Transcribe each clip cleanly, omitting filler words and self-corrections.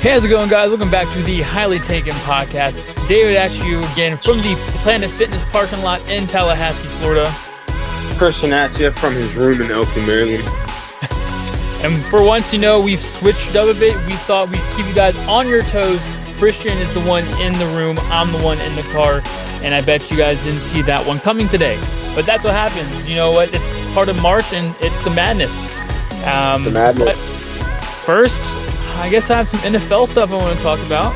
Hey, how's it going, guys? Welcome back to the Highly Taken podcast. David at you again from the Planet Fitness parking lot in Tallahassee, Florida. Christian at you from his room in Oakland, Maryland. And for once, we've switched up a bit. We thought we'd keep you guys on your toes. Christian is the one in the room. I'm the one in the car. And I bet you guys didn't see that one coming today. But that's what happens. You know what? It's part of March, and it's the madness. The madness. But first, I guess I have some NFL stuff I want to talk about.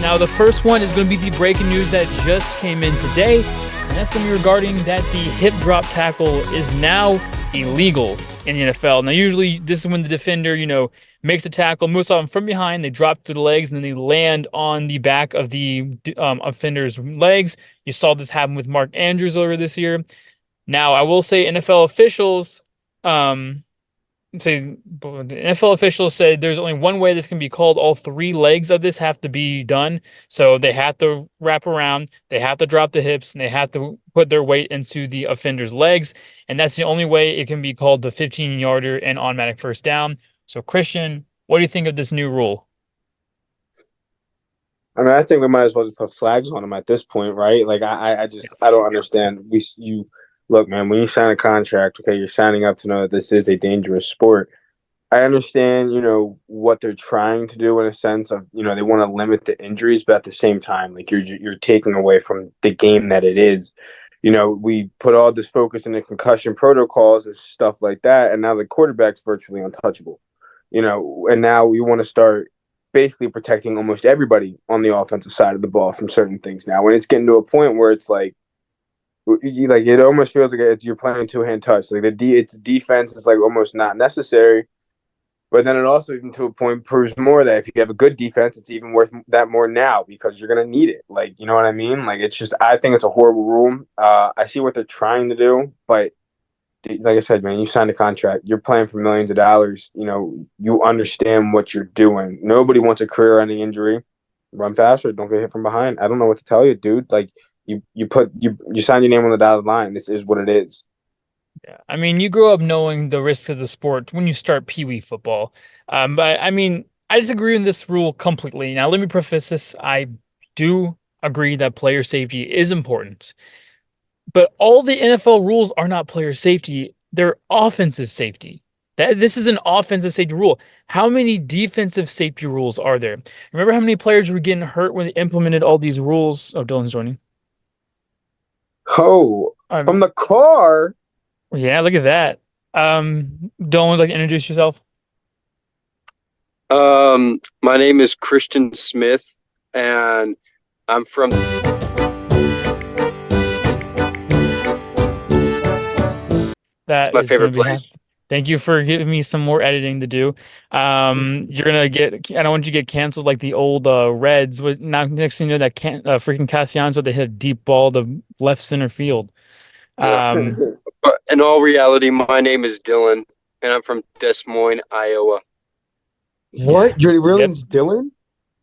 Now, the first one is going to be the breaking news that just came in today. And that's going to be regarding that the hip drop tackle is now illegal in the NFL. Now, usually this is when the defender, makes a tackle, moves on from behind, they drop to the legs, and then they land on the back of the offender's legs. You saw this happen with Mark Andrews earlier this year. Now, I will say NFL officials, the NFL officials said there's only one way this can be called. All three legs of this have to be done. So they have to wrap around, they have to drop the hips, and they have to put their weight into the offender's legs. And that's the only way it can be called the 15-yarder and automatic first down. So, Christian, what do you think of this new rule? I mean, I think we might as well just put flags on him at this point, right? Like, I don't understand. Look, man, when you sign a contract, okay, you're signing up to know that this is a dangerous sport. I understand, what they're trying to do in a sense of, they want to limit the injuries, but at the same time, like you're taking away from the game that it is. We put all this focus in the concussion protocols and stuff like that, and now the quarterback's virtually untouchable. And now we want to start basically protecting almost everybody on the offensive side of the ball from certain things now. When it's getting to a point where it's like it almost feels like you're playing two-hand touch. Like its defense is like almost not necessary. But then it also, even to a point, proves more that if you have a good defense, it's even worth that more now because you're going to need it. Like, you know what I mean? Like, it's just, I think it's a horrible rule. I see what they're trying to do, but like I said, man, you signed a contract. You're playing for millions of dollars. You understand what you're doing. Nobody wants a career-ending injury. Run faster. Don't get hit from behind. I don't know what to tell you, dude. Like, you sign your name on the dotted line. This is what it is. Yeah, I mean, you grow up knowing the risks of the sport when you start Pee Wee football. But I mean, I disagree with this rule completely. Now, let me preface this. I do agree that player safety is important. But all the NFL rules are not player safety. They're offensive safety. This is an offensive safety rule. How many defensive safety rules are there? Remember how many players were getting hurt when they implemented all these rules? Oh, Dylan's joining. Oh, from the car? Yeah, look at that. Dylan, would like to introduce yourself? My name is Christian Smith, and I'm from... That my is favorite place. Thank you for giving me some more editing to do. You're gonna get. I don't want you to get canceled like the old Reds. Now, next thing you know, that freaking Castellanos with they hit a deep ball to left center field. But in all reality, my name is Dylan, and I'm from Des Moines, Iowa. What? Your real name's Dylan?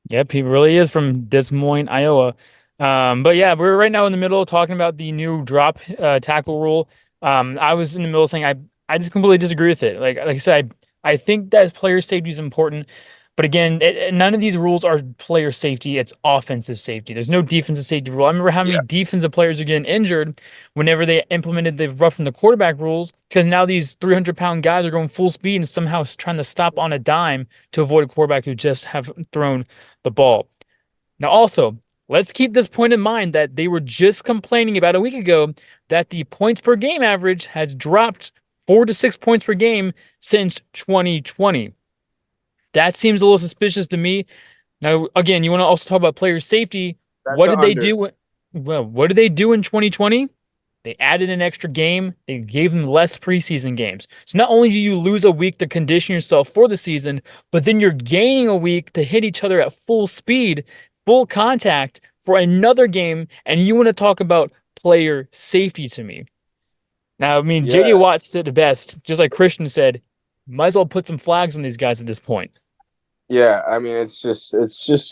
Yep, he really is from Des Moines, Iowa. But yeah, we're right now in the middle of talking about the new drop tackle rule. I was in the middle of saying I just completely disagree with it. Like I said, I think that player safety is important, but again, none of these rules are player safety. It's offensive safety. There's no defensive safety rule. I remember how many defensive players are getting injured whenever they implemented the roughing the quarterback rules, because now these 300-pound guys are going full speed and somehow trying to stop on a dime to avoid a quarterback who just have thrown the ball. Now, also, let's keep this point in mind that they were just complaining about a week ago that the points per game average has dropped 4 to 6 points per game since 2020. That seems a little suspicious to me. Now, again, you want to also talk about player safety. What did they do? Well, what did they do in 2020? They added an extra game. They gave them less preseason games. So not only do you lose a week to condition yourself for the season, but then you're gaining a week to hit each other at full speed, full contact for another game, and you want to talk about player safety to me. Now, I mean, J.D. Watt said the best, just like Christian said, might as well put some flags on these guys at this point. Yeah, I mean, it's just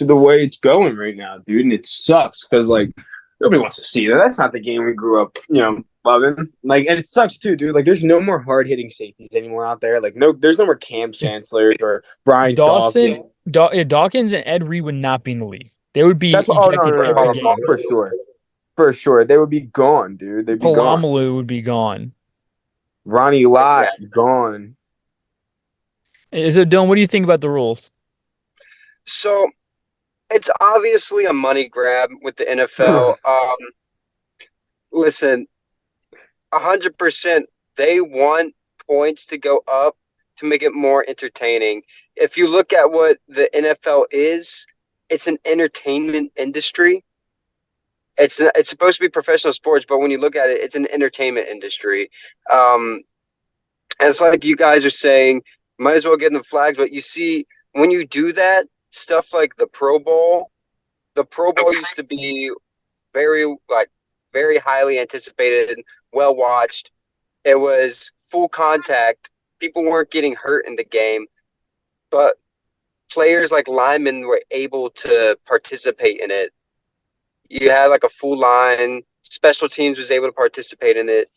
the way it's going right now, dude, and it sucks because, like, nobody wants to see that. That's not the game we grew up, loving. Like, and it sucks too, dude. Like, there's no more hard hitting safeties anymore out there. Like, there's no more Cam Chancellors or Brian Dawson. Dawkins and Ed Reed would not be in the league. They would be That's what. Oh no, ejected no, no, every no, game. for sure, for sure. They would be gone, dude. They'd be gone. Palamalu would be gone. Ronnie Lott Exactly. gone. So, Dylan, what do you think about the rules? So it's obviously a money grab with the NFL. Listen, 100%, they want points to go up to make it more entertaining. If you look at what the NFL is, it's an entertainment industry. It's supposed to be professional sports, but when you look at it, it's an entertainment industry. Um, and it's like you guys are saying, might as well get in the flags. But you see, when you do that, stuff like the Pro Bowl used to be very like very highly anticipated, well watched. It was full contact. People weren't getting hurt in the game, but players like linemen were able to participate in it. You had like a full line. Special teams was able to participate in it.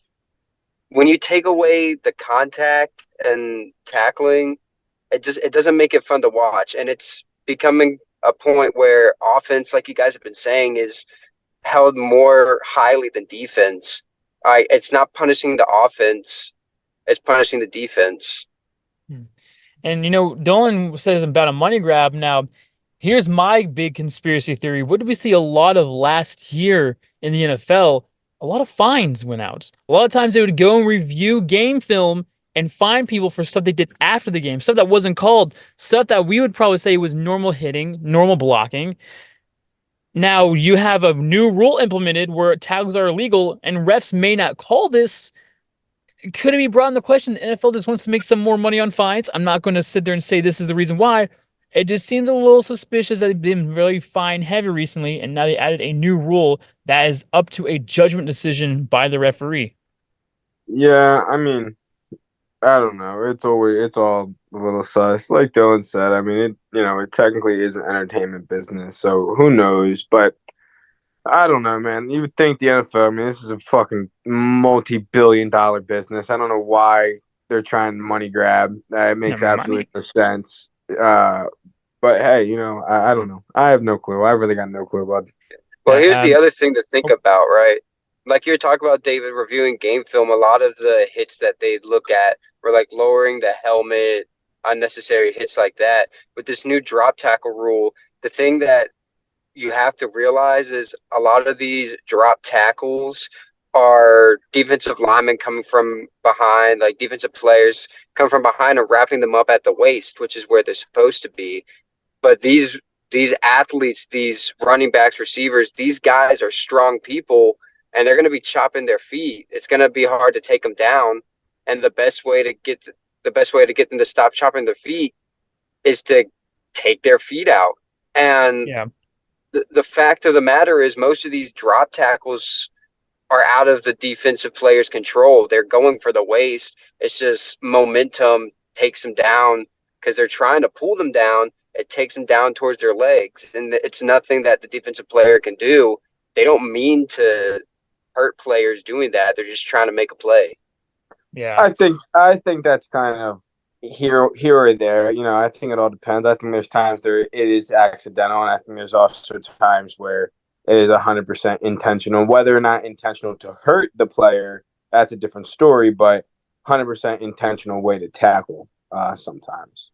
When you take away the contact and tackling, it doesn't make it fun to watch, and it's becoming a point where offense, like you guys have been saying, is held more highly than defense. It's not punishing the offense; it's punishing the defense. Hmm. And Dolan says about a money grab. Now, here's my big conspiracy theory. What did we see a lot of last year in the NFL? A lot of fines went out. A lot of times they would go and review game film and fine people for stuff they did after the game, stuff that wasn't called, stuff that we would probably say was normal hitting, normal blocking. Now you have a new rule implemented where tackles are illegal and refs may not call this. Could it be brought into question? The NFL just wants to make some more money on fines. I'm not going to sit there and say this is the reason why. It just seems a little suspicious that they've been really fine heavy recently, and now they added a new rule that is up to a judgment decision by the referee. Yeah, I mean, I don't know. It's all a little sus. Like Dylan said, I mean, it technically is an entertainment business, so who knows? But I don't know, man. You would think the NFL, I mean, this is a fucking multi-billion-dollar business. I don't know why they're trying to money grab. It Yeah, makes absolutely money. no sense. But hey, I don't know. I have no clue. I really got no clue about. Well, here's Yeah, the other thing to think oh, about, right? Like you're talking about David reviewing game film, a lot of the hits that they look at were like lowering the helmet, unnecessary hits like that. With this new drop tackle rule, the thing that you have to realize is a lot of these drop tackles are defensive linemen coming from behind, like defensive players come from behind and wrapping them up at the waist, which is where they're supposed to be. But these athletes, these running backs, receivers, these guys are strong people, and they're going to be chopping their feet. It's going to be hard to take them down, and the best way to get them to stop chopping their feet is to take their feet out. And yeah, the fact of the matter is, most of these drop tackles are out of the defensive player's control. They're going for the waist. It's just momentum takes them down because they're trying to pull them down. It takes them down towards their legs, and it's nothing that the defensive player can do. They don't mean to hurt players doing that. They're just trying to make a play. yeah, I think that's kind of here or there. I think it all depends. I think there's times there it is accidental, and I think there's also times where it is 100% intentional. Whether or not intentional to hurt the player, that's a different story. But 100% intentional way to tackle sometimes.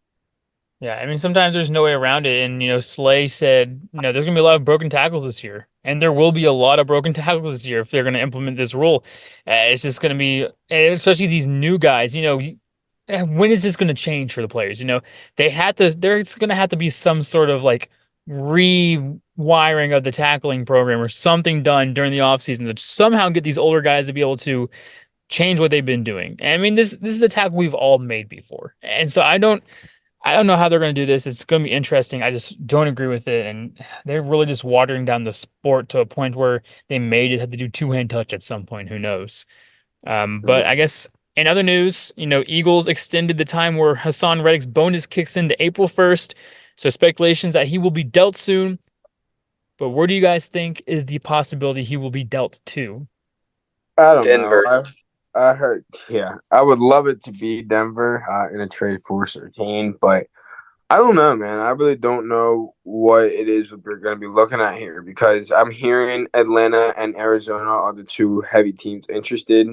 yeah. I mean, sometimes there's no way around it. And Slay said, there's gonna be a lot of broken tackles this year, and there will be a lot of broken tackles this year if they're gonna implement this rule. It's just gonna be, especially these new guys. When is this gonna change for the players? They had to. There's gonna have to be some sort of like rewiring of the tackling program or something done during the offseason to somehow get these older guys to be able to change what they've been doing. I mean, this is a tackle we've all made before, and so I don't know how they're going to do this. It's going to be interesting. I just don't agree with it. And they're really just watering down the sport to a point where they may just have to do two-hand touch at some point. Who knows? But I guess in other news, Eagles extended the time where Hassan Reddick's bonus kicks into April 1st. So speculations that he will be dealt soon. But where do you guys think is the possibility he will be dealt to? I don't know. Denver. I heard. Yeah, I would love it to be Denver in a trade for 13, but I don't know, man. I really don't know what it is we're going to be looking at here because I'm hearing Atlanta and Arizona are the two heavy teams interested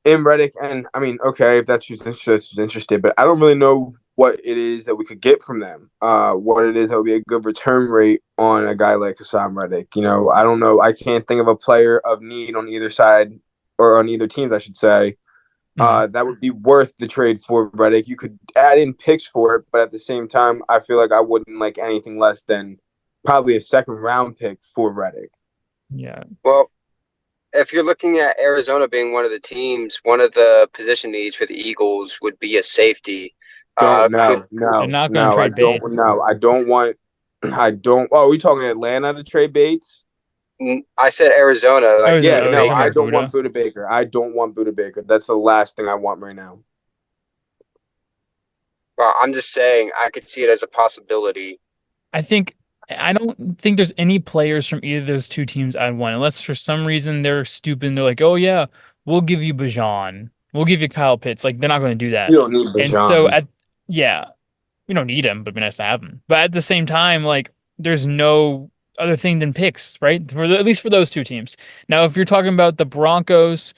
in Reddick. And I mean, okay, if that's who's interested, but I don't really know what it is that we could get from them. What it is that would be a good return rate on a guy like Hassan Reddick. You know, I don't know. I can't think of a player of need on either side or on either team, I should say, Mhm. that would be worth the trade for Reddick. You could add in picks for it, but at the same time, I feel like I wouldn't like anything less than probably a second round pick for Reddick. Yeah. Well, if you're looking at Arizona being one of the teams, one of the position needs for the Eagles would be a safety. Don't Could They're no not going to no I trade don't Bates. no I don't want I don't. Oh, are we talking Atlanta to trade Bates? I said Arizona, like Arizona. Yeah, Buda Oh, you're no, talking I Baker. about don't want Buda. Buda Baker. I don't want Buda Baker. That's the last thing I want right now. Well, I'm just saying I could see it as a possibility. I think I don't think there's any players from either of those two teams I'd want, unless for some reason they're stupid and they're like, oh yeah, we'll give you Bajan, we'll give you Kyle Pitts. Like they're not going to do You that. don't need And so Bajan. at yeah, we don't need him, but it'd be nice to have him. But at the same time, like there's no other thing than picks, right? At least for those two teams. Now, if you're talking about the Broncos,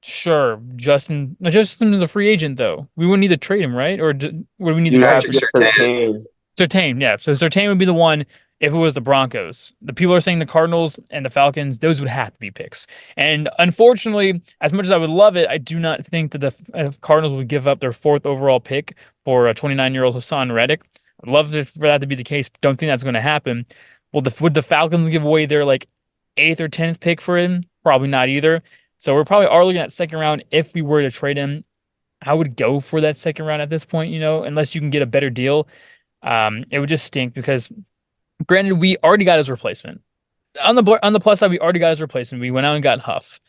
sure, Justin. No, Justin is a free agent though. We wouldn't need to trade him, right? Or would we need to You have draft to Patrick him? get Surtain. 13. Surtain, yeah. So Surtain would be the one if it was the Broncos. The people are saying the Cardinals and the Falcons, those would have to be picks. And unfortunately, as much as I would love it, I do not think that the Cardinals would give up their fourth overall pick for a 29-year-old Hassan Reddick. I'd love for that to be the case. Don't think that's going to happen. Well, would the Falcons give away their like eighth or 10th pick for him? Probably not either. So we're probably are looking at second round if we were to trade him. I would go for that second round at this point, unless you can get a better deal. It would just stink because granted, we already got his replacement. On the plus side, we already got his replacement. We went out and got Huff.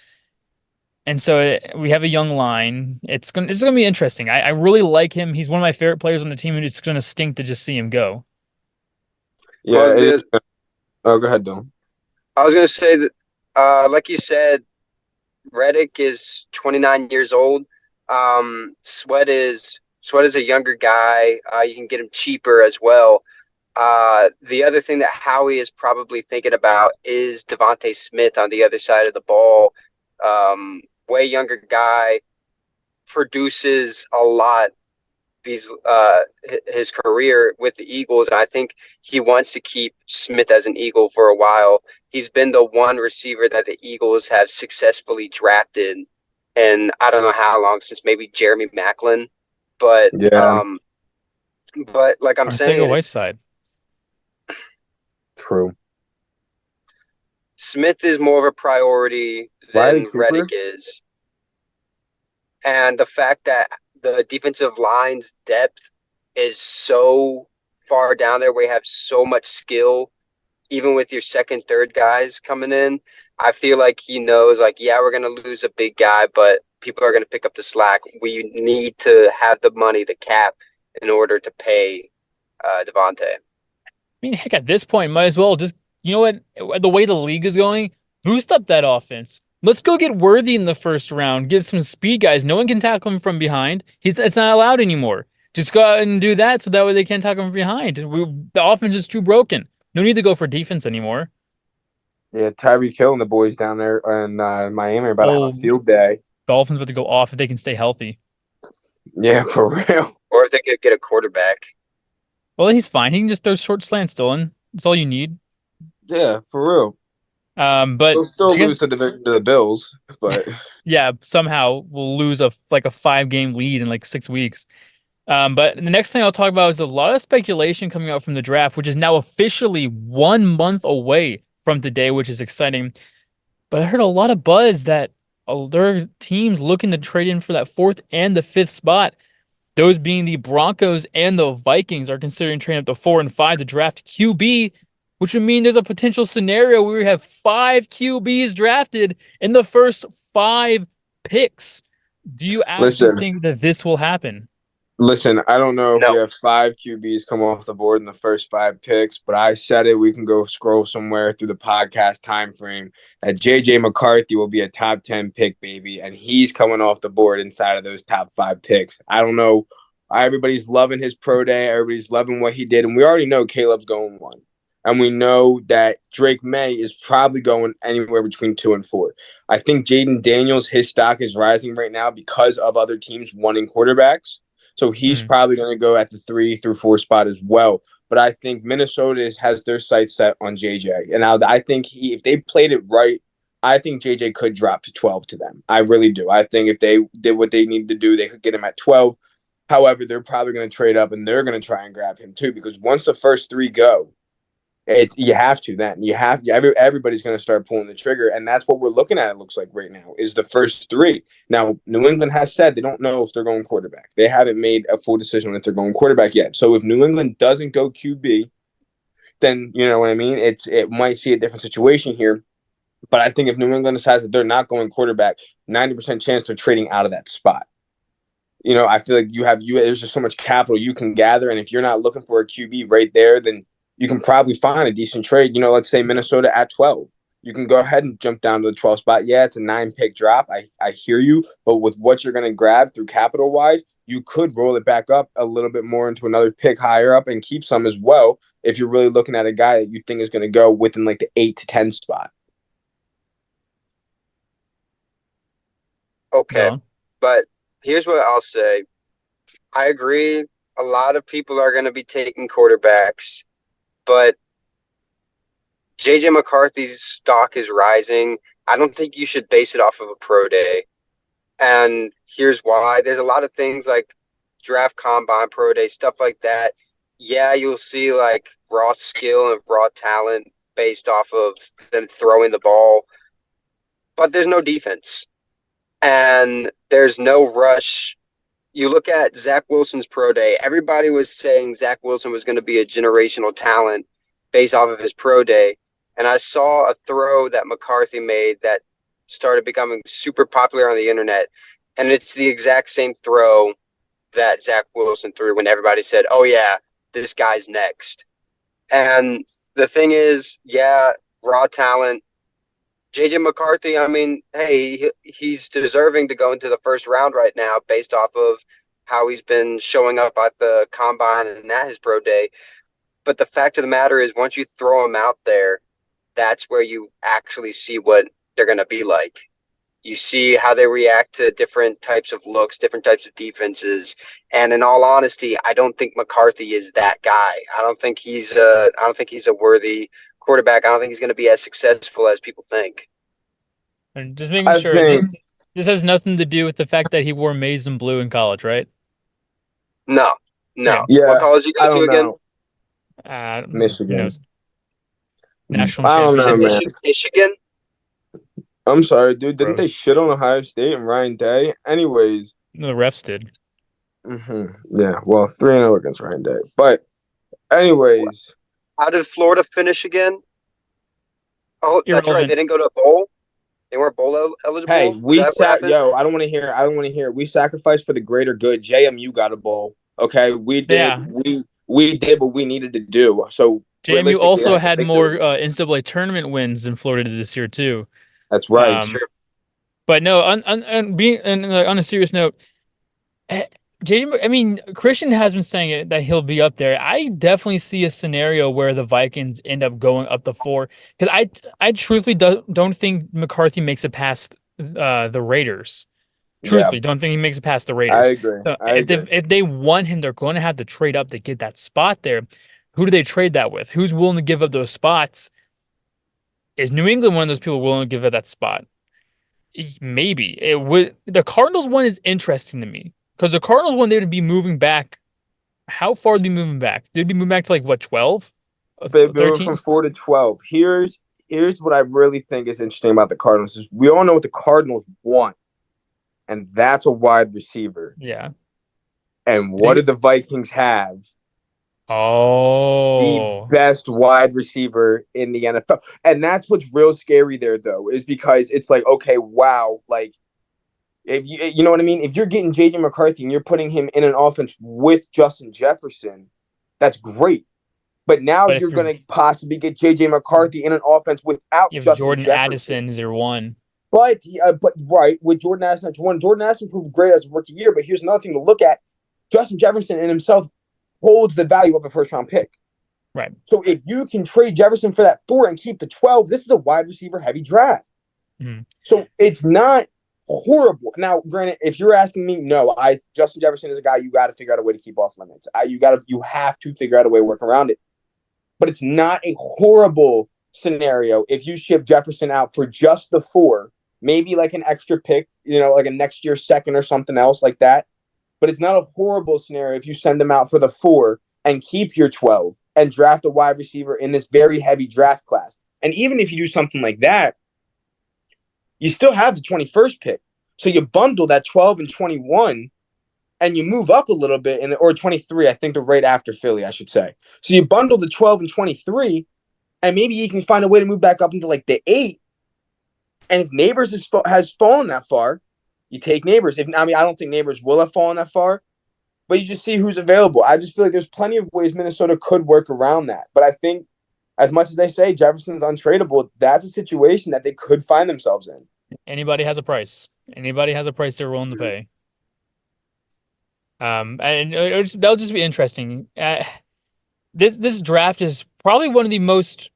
And so we have a young line. It's gonna be interesting. I really like him. He's one of my favorite players on the team, and it's gonna stink to just see him go. Yeah, Well, it is. Oh, go ahead, Dylan. I was going to say that, like you said, Reddick is 29 years old. Sweat is a younger guy. You can get him cheaper as well. The other thing that Howie is probably thinking about is Devontae Smith on the other side of the ball. Way younger guy, produces a lot his career with the Eagles. And I think he wants to keep Smith as an Eagle for a while. He's been the one receiver that the Eagles have successfully drafted, and I don't know how long, since maybe Jeremy Maclin, but Yeah, like I'm Arcega saying, it's Whiteside. true. Smith is more of a priority Riley than Reddick Cooper? is. And the fact that the defensive line's depth is so far down there, we have so much skill, even with your second, third guys coming in. I feel like he knows, like, yeah, we're going to lose a big guy, but people are going to pick up the slack. We need to have the money, the cap, in order to pay Devontae. I mean, heck, at this point, might as well just, you know what? The way the league is going, boost up that offense. Let's go get Worthy in the first round. Get some speed guys. No one can tackle him from behind. It's not allowed anymore. Just go out and do that so that way they can't tackle him from behind. The offense is too broken. No need to go for defense anymore. Yeah, Tyreek Hill and the boys down there in Miami are about to have a Oh, field day. Dolphins about to go off if they can stay healthy. Yeah, for real. Or if they could get a quarterback. Well, he's fine. He can just throw short slants, Dylan. That's all you need. Yeah, for real. But They'll still I lose guess to the Bills, but yeah, somehow we'll lose a like a 5 game lead in like 6 weeks. But the next thing I'll talk about is a lot of speculation coming out from the draft, which is now officially 1 month away from today, which is exciting. But I heard a lot of buzz that there are teams looking to trade in for that fourth and the fifth spot. Those being the Broncos and the Vikings are considering trading up to 4 and 5 to draft QB, which would mean there's a potential scenario where we have 5 QBs drafted in the first 5 picks. Do you actually listen, think that this will happen? listen, I don't know if we No. have 5 QBs come off the board in the first 5 picks, but I said it. We can go scroll somewhere through the podcast time frame that JJ McCarthy will be a top 10 pick, baby, and he's coming off the board inside of those top 5 picks. I don't know Everybody's loving his pro day. Everybody's loving what he did. And we already know Caleb's going 1. And we know that Drake May is probably going anywhere between 2 and 4. I think Jaden Daniels, his stock is rising right now because of other teams wanting quarterbacks. So he's Hmm. probably going to go at the 3 through 4 spot as well. But I think Minnesota has their sights set on JJ. And now I think if they played it right, I think JJ could drop to 12 to them. I really do. I think if they did what they needed to do, they could get him at 12. However, they're probably going to trade up and they're going to try and grab him too, because once the first 3 go, you have to then. Everybody's going to start pulling the trigger, and that's what we're looking at, it looks like right now, is the first 3. Now, New England has said they don't know if they're going quarterback. They haven't made a full decision on if they're going quarterback yet. So if New England doesn't go QB, then you know what I mean? It might see a different situation here. But I think if New England decides that they're not going quarterback, 90% chance they're trading out of that spot. I feel like there's just so much capital you can gather, and if you're not looking for a QB right there, then you can probably find a decent trade. Let's say Minnesota at 12. You can go ahead and jump down to the 12 spot. Yeah, it's a 9-pick drop. I hear you, but with what you're going to grab through capital wise, you could roll it back up a little bit more into another pick higher up and keep some as well if you're really looking at a guy that you think is going to go within like the 8 to 10 spot. Okay, Go. but here's what I'll say. I agree. A lot of people are going to be taking quarterbacks, but JJ McCarthy's stock is rising. I don't think you should base it off of a pro day. And here's why. There's a lot of things like draft combine, pro day, stuff like that. Yeah, you'll see like raw skill and raw talent based off of them throwing the ball, but there's no defense and there's no rush. You look at Zach Wilson's pro day, everybody was saying Zach Wilson was going to be a generational talent based off of his pro day. And I saw a throw that McCarthy made that started becoming super popular on the internet. And it's the exact same throw that Zach Wilson threw when everybody said, oh, yeah, this guy's next. And the thing is, yeah, raw talent. JJ McCarthy, I mean, hey, he's deserving to go into the first round right now based off of how he's been showing up at the combine and at his pro day. But the fact of the matter is, once you throw him out there, that's where you actually see what they're going to be like. You see how they react to different types of looks, different types of defenses. And in all honesty, I don't think McCarthy is that guy. I don't think he's a worthy quarterback. I don't think he's going to be as successful as people think. And just making I sure think, this has nothing to do with the fact that he wore maize and blue in college, right? No, no. Okay. What yeah, college you I go to don't again? know. Who Michigan. knows? National I don't You know, said championship. man. Michigan? I'm sorry, dude. Didn't they Gross. shit on Ohio State and Ryan Day? Anyways, The refs did. yeah, well, 3-0 against Ryan Day. But, anyways, How did Florida finish again? Oh, that's right. They Irrelevant. didn't go to a bowl. They weren't bowl hey, eligible. Was that what happened? I don't want to hear. I don't want to hear. We sacrificed for the greater good. JMU got a bowl. Okay, we did. Yeah. We did what we needed to do. So JMU realistically, also that's a had more victory. NCAA tournament wins than Florida did this year too. That's right. Um, Sure. but no, on a serious note, eh, JMU, I mean, Christian has been saying it that he'll be up there. I definitely see a scenario where the Vikings end up going up the 4 because I truthfully don't think McCarthy makes it past the Raiders. Yeah, Truthfully, don't think he makes it past the I Raiders. agree. So I agree. if they want him, they're going to have to trade up to get that spot there. Who do they trade that with? Who's willing to give up those spots? Is New England one of those people willing to give up that spot? Maybe it would. The Cardinals one is interesting to me because the Cardinals one they would be moving back. How far would be moving back? They'd be moving back to like what 12, They've been moving 13? from 4 to 12. Here's what I really think is interesting about the Cardinals is we all know what the Cardinals want, and that's a wide receiver. Yeah. And what did the Vikings have? The Oh, best wide receiver in the NFL. And that's what's real scary there, though, is because it's like, okay, wow, like if you know what I mean? If you're getting JJ McCarthy and you're putting him in an offense with Justin Jefferson, that's great. But now but if you're going to possibly get JJ McCarthy in an offense without you have Justin Jordan Jefferson. Addison as your one. But right with Jordan Addison, Jordan Addison proved great as a rookie year. But here's another thing to look at: Justin Jefferson in himself holds the value of a first round pick. Right. So if you can trade Jefferson for that 4 and keep the 12, this is a wide receiver heavy draft. Mm-hmm. So it's not horrible. Now, granted, if you're asking me, no, Justin Jefferson is a guy you got to figure out a way to keep off limits. You have to figure out a way to work around it. But it's not a horrible scenario if you ship Jefferson out for just the 4, maybe like an extra pick, like a next year second or something else like that. But it's not a horrible scenario if you send them out for the 4 and keep your 12 and draft a wide receiver in this very heavy draft class. And even if you do something like that, you still have the 21st pick. So you bundle that 12 and 21 and you move up a little bit or 23, I think they're right after Philly, I should say. So you bundle the 12 and 23 and maybe you can find a way to move back up into like the 8. And if Neighbors has fallen that far, you take Neighbors. I don't think Neighbors will have fallen that far, but you just see who's available. I just feel like there's plenty of ways Minnesota could work around that. But I think as much as they say Jefferson's untradeable, that's a situation that they could find themselves in. Anybody has a price. Anybody has a price they're willing to pay. And that'll just be interesting. This draft is probably one of the most.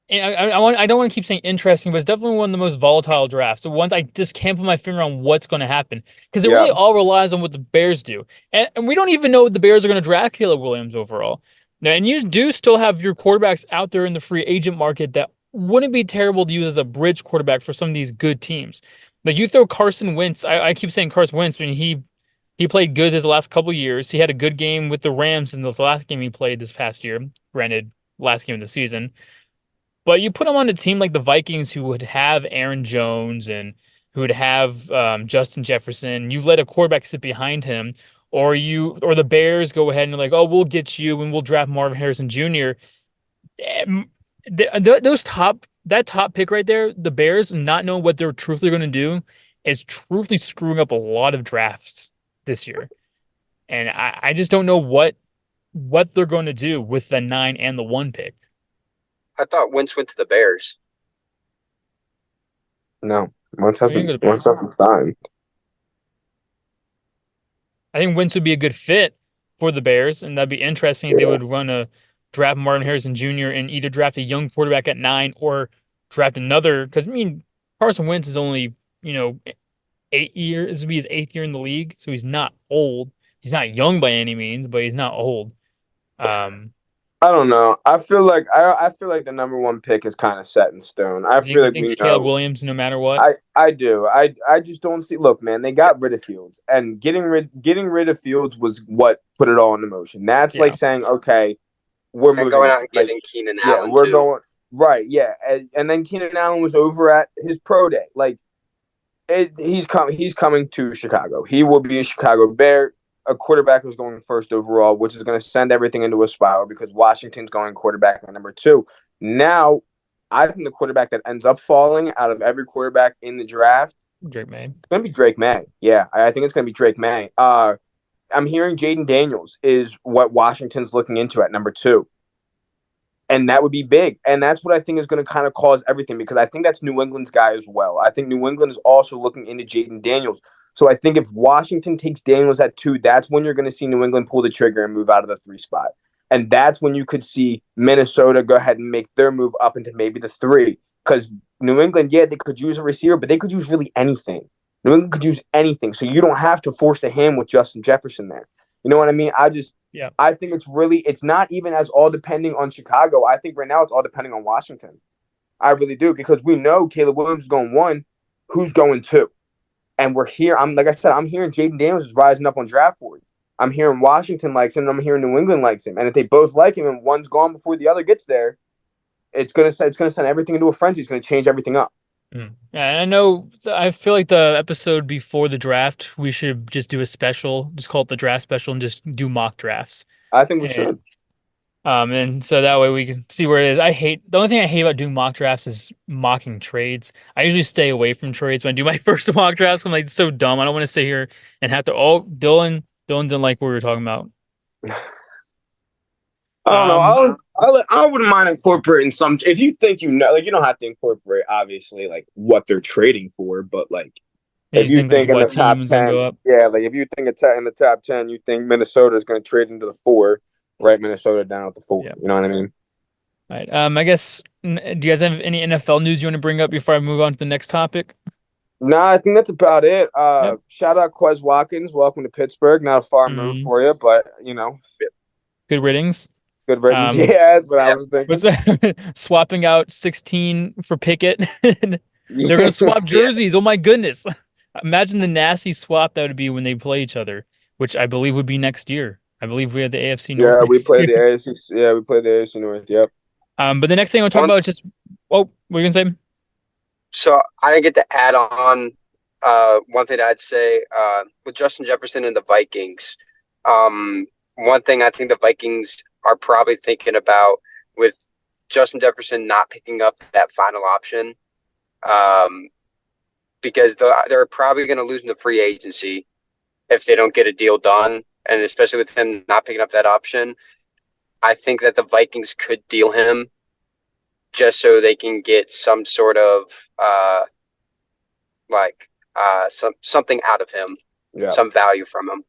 I don't want to keep saying interesting, but it's definitely one of the most volatile drafts. So once I just can't put my finger on what's going to happen because it really all relies on what the Bears do, and we don't even know what the Bears are going to draft Caleb Williams overall. Now, and you do still have your quarterbacks out there in the free agent market that wouldn't be terrible to use as a bridge quarterback for some of these good teams. Like you throw Carson Wentz. I keep saying Carson Wentz when he played good his last couple of years. He had a good game with the Rams in this last game he played this past year. Granted, last game of the season. But you put him on a team like the Vikings, who would have Aaron Jones and who would have Justin Jefferson. You let a quarterback sit behind him, or the Bears go ahead and you're like, oh, we'll get you and we'll draft Marvin Harrison Jr. That top pick right there, the Bears not knowing what they're truthfully going to do, is truthfully screwing up a lot of drafts this year, and I just don't know what they're going to do with the 9 and the 1 pick. I thought Wentz went to the Bears. No, Wentz hasn't signed. I think Wentz would be a good fit for the Bears, and that'd be interesting if they would run a draft Marvin Harrison Jr. and either draft a young quarterback at 9 or draft another. Because Carson Wentz is only 8 years. This would be his 8th year in the league, so he's not old. He's not young by any means, but he's not old. I don't know. I feel like the number 1 pick is kind of set in stone. I feel like we know Caleb Williams no matter what. I do. I just don't see. Look, man, they got rid of Fields, and getting rid of Fields was what put it all into motion. That's like saying, okay, we're moving. Going out and getting Keenan Allen. Yeah, we're going right. Yeah, and then Keenan Allen was over at his pro day. Like, he's coming to Chicago. He will be a Chicago Bear. A quarterback who's going first overall, which is going to send everything into a spiral because Washington's going quarterback at number 2. Now, I think the quarterback that ends up falling out of every quarterback in the draft, Drake May. It's going to be Drake May. Yeah, I think it's going to be Drake May. I'm hearing Jaden Daniels is what Washington's looking into at number 2. And that would be big. And that's what I think is going to kind of cause everything because I think that's New England's guy as well. I think New England is also looking into Jaden Daniels. So I think if Washington takes Daniels at 2, that's when you're going to see New England pull the trigger and move out of the 3 spot. And that's when you could see Minnesota go ahead and make their move up into maybe the 3. Because New England, they could use a receiver, but they could use really anything. New England could use anything. So you don't have to force the hand with Justin Jefferson there. You know what I mean? I think it's not even as all depending on Chicago. I think right now it's all depending on Washington. I really do because we know Caleb Williams is going 1. Who's going 2? And we're here. I'm hearing Jaden Daniels is rising up on draft board. I'm hearing Washington likes him, and I'm hearing New England likes him. And if they both like him, and one's gone before the other gets there, it's gonna send everything into a frenzy. It's gonna change everything up. Yeah, I know. I feel like the episode before the draft, we should just do a special, just call it the draft special, and just do mock drafts. I think we should. And so that way we can see where it is. The only thing I hate about doing mock drafts is mocking trades. I usually stay away from trades when I do my first mock drafts. I'm like, it's so dumb. I don't want to sit here and have to. Oh, Dylan didn't like what we were talking about. I don't know. I wouldn't mind incorporating some. If you think you don't have to incorporate obviously like what they're trading for, but like You If just you think like think in the what top team's gonna go 10, up? yeah, like if you think in the top 10, you think Minnesota is going to trade into the 4, right? Minnesota down at the 4. Yeah. You know what I mean? All right. I guess. Do you guys have any NFL news you want to bring up before I move on to the next topic? Nah, I think that's about it. Yep. Shout out Quez Watkins. Welcome to Pittsburgh. Not a far move Mm, for you, but good riddance. good riddance. Um, Yeah, that's what I Yeah. was thinking. was swapping out 16 for Pickett. They're gonna swap Yeah. jerseys. Oh my goodness! Imagine the nasty swap that would be when they play each other, which I believe would be next year. I believe we have the AFC North Yeah, we next played year. the AFC. Yeah, we played the AFC North. Yep. But the next thing I want to talk One, about is just. Oh, what are you gonna say? so I didn't get to add on one thing I'd say with Justin Jefferson and the Vikings. One thing I think the Vikings are probably thinking about with Justin Jefferson not picking up that final option, um, because they're probably going to lose in the free agency if they don't get a deal done, and especially with him not picking up that option, I think that the Vikings could deal him just so they can get some sort of uh, something out of him, Yeah. some value from him.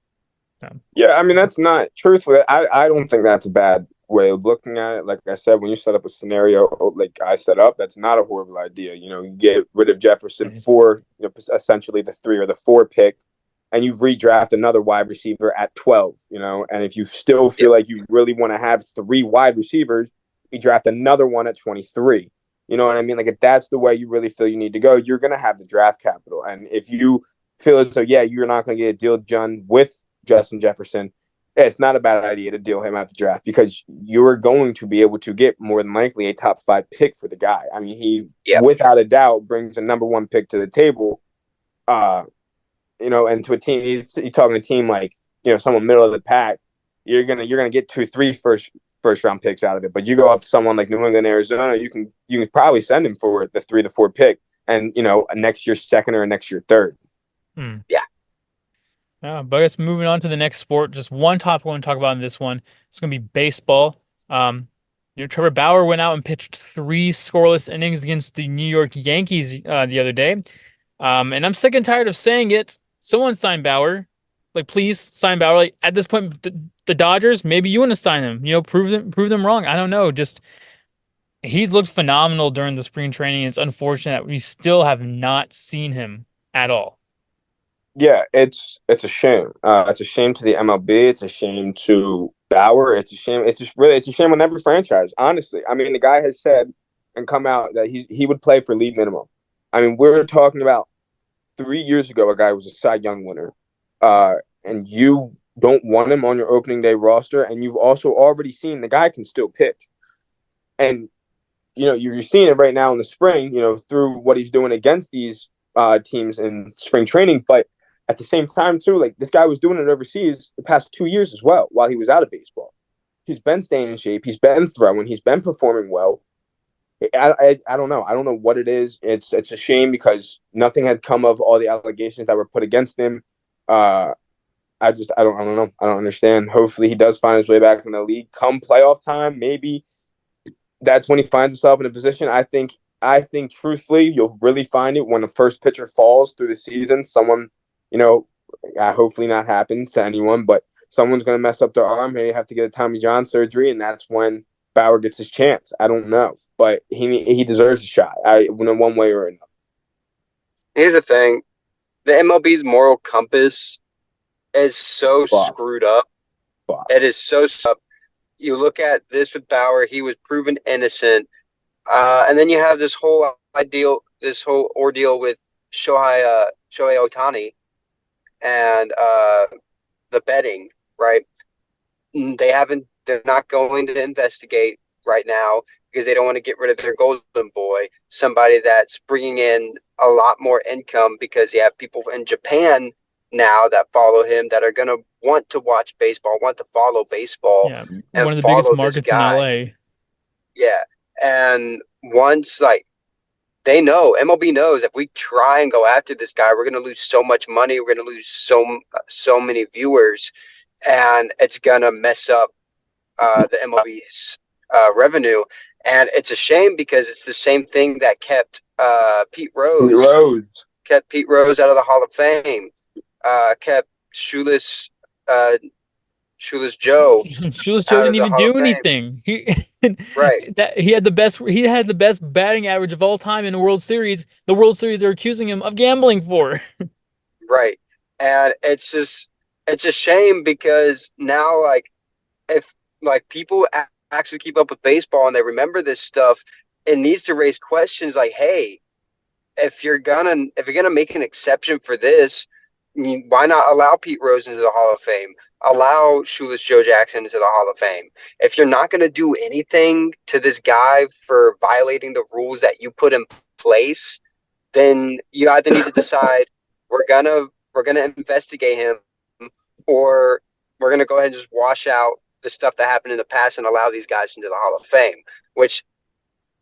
Yeah, I mean that's not truthfully. I don't think that's a bad way of looking at it. Like I said, when you set up a scenario like I set up, that's not a horrible idea. You get rid of Jefferson Mhm. for essentially the 3 or the 4 pick, and you redraft another wide receiver at 12. And if you still feel Yep. like you really want to have 3 wide receivers, you draft another one at 23. You know what I mean? Like if that's the way you really feel you need to go, you're gonna have the draft capital, and if you feel as though you're not going to get a deal done with Justin Jefferson, it's not a bad idea to deal him at the draft because you're going to be able to get more than likely a top 5 pick for the guy. I mean, he Yep. without a doubt brings a number 1 pick to the table. And to a team, you're talking a team like someone middle of the pack. You're gonna get 2, 3 first round picks out of it. But you go up to someone like New England, Arizona, you can probably send him for the 3 to 4 pick, and next year's second or next year third. Hmm. Yeah. But I guess moving on to the next sport, just one topic I want to talk about in this one. It's going to be baseball. Trevor Bauer went out and pitched 3 scoreless innings against the New York Yankees the other day. And I'm sick and tired of saying it. Someone sign Bauer. Like, please sign Bauer. Like, at this point, the Dodgers, maybe you want to sign him. Prove them wrong. I don't know. Just he's looked phenomenal during the spring training. It's unfortunate that we still have not seen him at all. Yeah, it's a shame. It's a shame to the MLB. It's a shame to Bauer. It's a shame. It's a shame on every franchise. Honestly, I mean, the guy has said and come out that he would play for league minimum. I mean, we're talking about 3 years ago. A guy was a Cy Young winner, and you don't want him on your opening day roster, and you've also already seen the guy can still pitch, and you're seeing it right now in the spring. Through what he's doing against these teams in spring training, but at the same time, too, like this guy was doing it overseas the past 2 years as well while he was out of baseball. He's been staying in shape. He's been throwing. He's been performing well. I don't know. I don't know what it is. It's a shame because nothing had come of all the allegations that were put against him. I don't know. I don't understand. Hopefully he does find his way back in the league. Come playoff time, maybe that's when he finds himself in a position. I think truthfully, you'll really find it when the first pitcher falls through the season. Someone, hopefully not happens to anyone, but someone's going to mess up their arm. Maybe have to get a Tommy John surgery, and that's when Bauer gets his chance. I don't know, but he deserves a shot. In one way or another. Here's the thing: the MLB's moral compass is so Fuck, screwed up. fuck. It is so screwed up. You look at this with Bauer; he was proven innocent, and then you have this whole ordeal with Shohei Ohtani and the betting, right? They haven't. They're not going to investigate right now because they don't want to get rid of their golden boy, somebody that's bringing in a lot more income because you have people in Japan now that follow him that are going to want to watch baseball, want to follow baseball, Yeah, and one of the biggest follow this markets in guy. LA. Yeah, and once they know, MLB knows if we try and go after this guy, we're going to lose so much money. We're going to lose so many viewers, and it's going to mess up the MLB's revenue. And it's a shame because it's the same thing that kept Pete Pete Rose Rose. kept Pete Rose out of the Hall of Fame, kept Shoeless uh, Shoeless Joe Shoeless Joe out of didn't the even Hall of do Fame. anything. He Right, that he had the best batting average of all time in a World Series. The World Series are accusing him of gambling for. right. And it's a shame because now if people actually keep up with baseball and they remember this stuff, it needs to raise questions like, hey, if you're gonna make an exception for this, I mean, why not allow Pete Rose into the Hall of Fame? Allow Shoeless Joe Jackson into the Hall of Fame. If you're not gonna do anything to this guy for violating the rules that you put in place, then you either need to decide we're gonna we're gonna investigate him, or we're gonna go ahead and just wash out the stuff that happened in the past and allow these guys into the Hall of Fame, which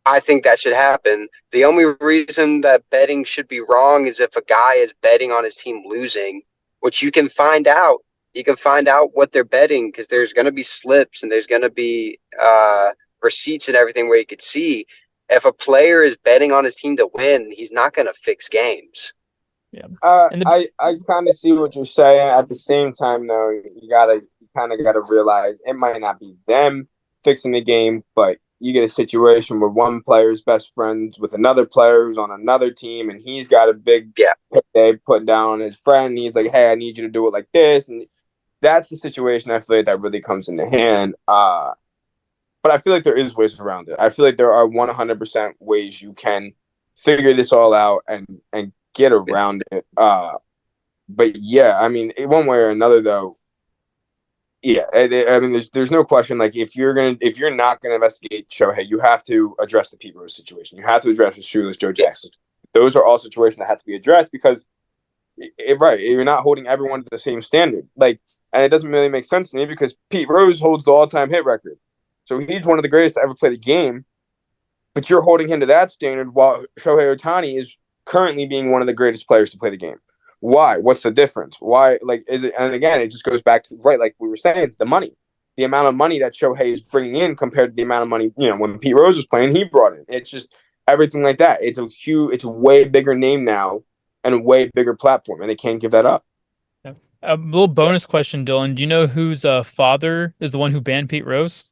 I think that should happen. The only reason that betting should be wrong is if a guy is betting on his team losing, which you can find out. You can find out what they're betting because there's going to be slips and there's going to be receipts and everything where you could see if a player is betting on his team to win, he's not going to fix games. Yeah. Uh, And the I I kind of see what you're saying. At the same time, though, you kind of gotta realize it might not be them fixing the game, but you get a situation where one player's best friends with another player who's on another team, and he's got a big Yeah, payday put down on his friend. And he's like, "Hey, I need you to do it like this," and that's the situation. I feel like that really comes into hand. But I feel like there is ways around it. I feel like there are 100% ways you can figure this all out and get around it. But yeah, I mean, one way or another, though, yeah, I mean, there's no question. Like, if you're not gonna investigate Shohei, you have to address the Pete Rose situation. You have to address the Shoeless Joe yeah, Jackson. Those are all situations that have to be addressed because, right, you're not holding everyone to the same standard. Like, and it doesn't really make sense to me because Pete Rose holds the all-time hit record, so he's one of the greatest to ever play the game. But you're holding him to that standard while Shohei Ohtani is currently being one of the greatest players to play the game. Why? What's the difference? Why? Like, is it? And again, it just goes back to right, like we were saying, the money, the amount of money that Shohei is bringing in compared to the amount of money when Pete Rose was playing, he brought in. It's just everything like that. It's a way bigger name now and a way bigger platform, and they can't give that up. a little bonus question, Dylan. Do you know whose father is the one who banned Pete Rose?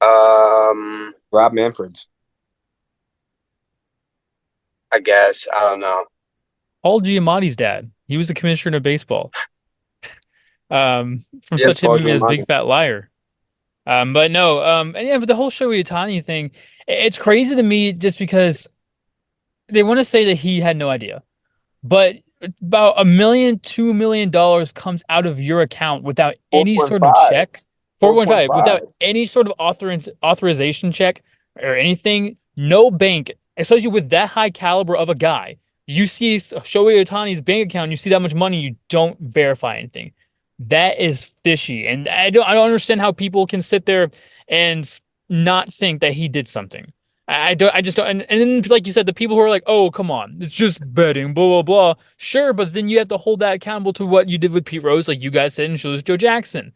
um, Rob Manfred's. I guess I don't know. Paul Giamatti's dad. He was the commissioner of baseball. From Yes, such a Paul movie as Big Giamatti. Fat Liar. But no, and yeah, but the whole Shohei Ohtani thing, it's crazy to me just because they want to say that he had no idea. But about $1 million, $2 million comes out of your account without Four any point sort of five. check. Four point 4.5 without five. any sort of authorization check or anything. No bank, especially with that high caliber of a guy. You see Shohei Ohtani's bank account, you see that much money, you don't verify anything. That is fishy, and I don't understand how people can sit there and not think that he did something. I just don't. And then, like you said, the people who are like, oh, come on, it's just betting, blah, blah, blah. Sure, but then you have to hold that accountable to what you did with Pete Rose, like you guys said, and Shoeless Joe Jackson.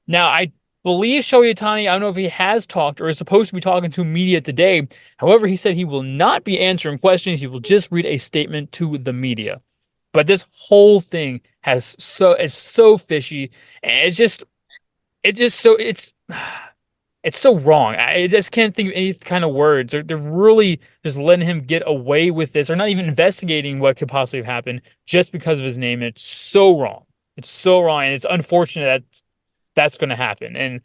Now, I believe Shohei Ohtani, I don't know if he has talked or is supposed to be talking to media today. However, he said he will not be answering questions. He will just read a statement to the media. But this whole thing it's so fishy. And it's so wrong. I just can't think of any kind of words. They're really just letting him get away with this, or not even investigating what could possibly have happened just because of his name. And it's so wrong. It's so wrong, and it's unfortunate that that's going to happen. And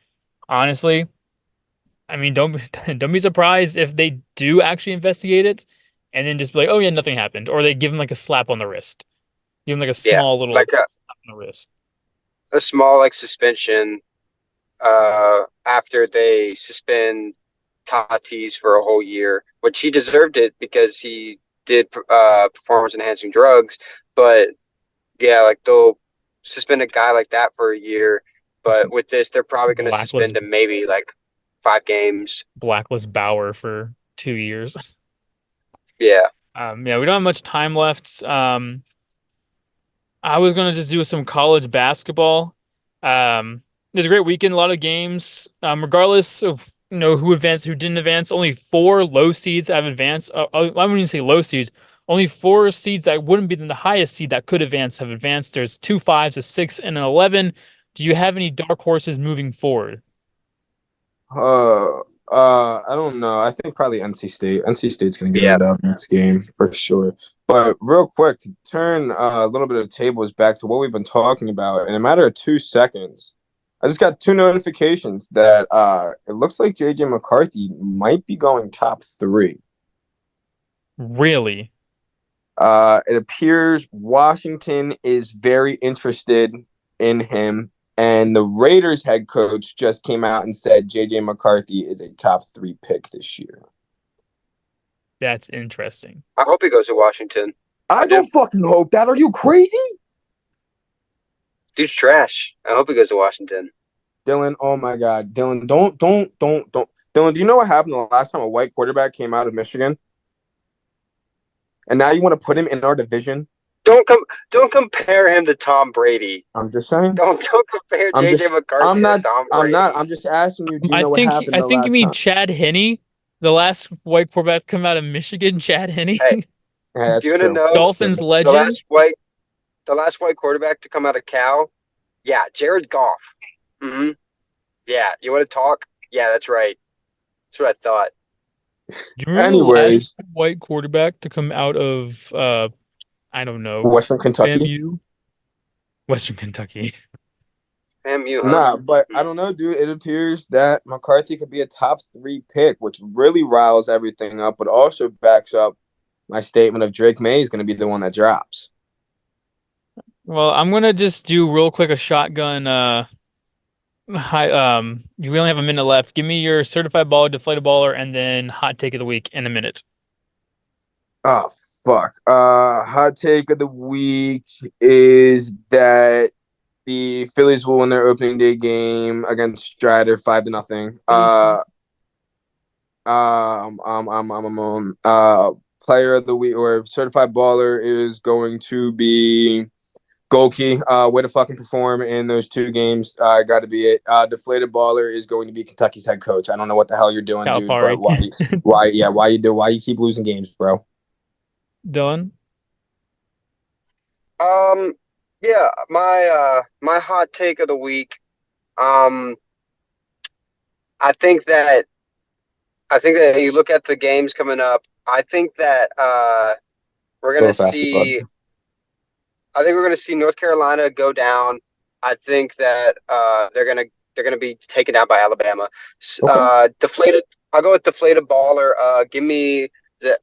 honestly, I mean, don't don't be surprised if they do actually investigate it, and then just be like, oh yeah, nothing happened, or they give him like a slap on the wrist, give him like a Yeah, small little like slap on the wrist. a small suspension after they suspend Tatis for a whole year, which he deserved it because he did performance enhancing drugs. But yeah, like they'll suspend a guy like that for a year. Just But with this, they're probably going to blacklist suspend him maybe like 5 games. blacklist Bauer for 2 years. Yeah, Yeah, we don't have much time left. I was gonna just do some college basketball. It was a great weekend, a lot of games. Regardless of who advanced, who didn't advance, only four low seeds have advanced. I wouldn't even say low seeds. Only four seeds that wouldn't be the highest seed that could advance have advanced. There's two fives, a 6, and an 11. Do you have any dark horses moving forward? Uh, I don't know. I think probably NC State. NC State's gonna get Yeah. it up next game for sure. But real quick, to turn a little bit of the tables back to what we've been talking about in a matter of 2 seconds, I just got two notifications that it looks like JJ McCarthy might be going top three. Really? It appears Washington is very interested in him, and the Raiders head coach just came out and said JJ McCarthy is a top three pick this year. That's interesting. I hope he goes to Washington. I don't fucking hope that. Are you crazy? Dude's trash. I hope he goes to Washington. Dylan, oh my God. Dylan, don't. Dylan, do you know what happened the last time a white quarterback came out of Michigan? And now you want to put him in our division? Don't compare him to Tom Brady. I'm just saying. Don't compare JJ McCarthy to Tom Brady. I'm just asking you, do you know what happened I the think last you mean time? Chad Henne, the last white quarterback to come out of Michigan, Chad Henne. Hey, Yeah, that's you want to true. know Dolphins the legend. last white quarterback to come out of Cal? Yeah, Jared Goff. Mm-hmm. Yeah, you want to talk? Yeah, that's right. That's what I thought. Do you remember the Anyways, last white quarterback to come out of I don't know, Western Kentucky. FAMU? Western Kentucky. FAMU, huh? Nah, but I don't know, dude. It appears that McCarthy could be a top three pick, which really riles everything up, but also backs up my statement of Drake May is going to be the one that drops. Well, I'm gonna just do real quick a shotgun. Hi. We only have a minute left. Give me your certified baller, deflated baller, and then hot take of the week in a minute. Oh, fuck. Hot take of the week is that the Phillies will win their opening day game against Strider 5-0. Player of the week or certified baller is going to be Golke. Way to fucking perform in those two games. Got to be it. Deflated baller is going to be Kentucky's head coach. I don't know what the hell you're doing, dude, but Calipari. why you keep losing games, bro? Done. Yeah, my hot take of the week. Um, I think that you look at the games coming up. I think that we're gonna Go faster, bud. see. I think we're gonna see North Carolina go down. I think that they're gonna be taken out by Alabama. Okay. Deflated. I'll go with deflated baller. Give me the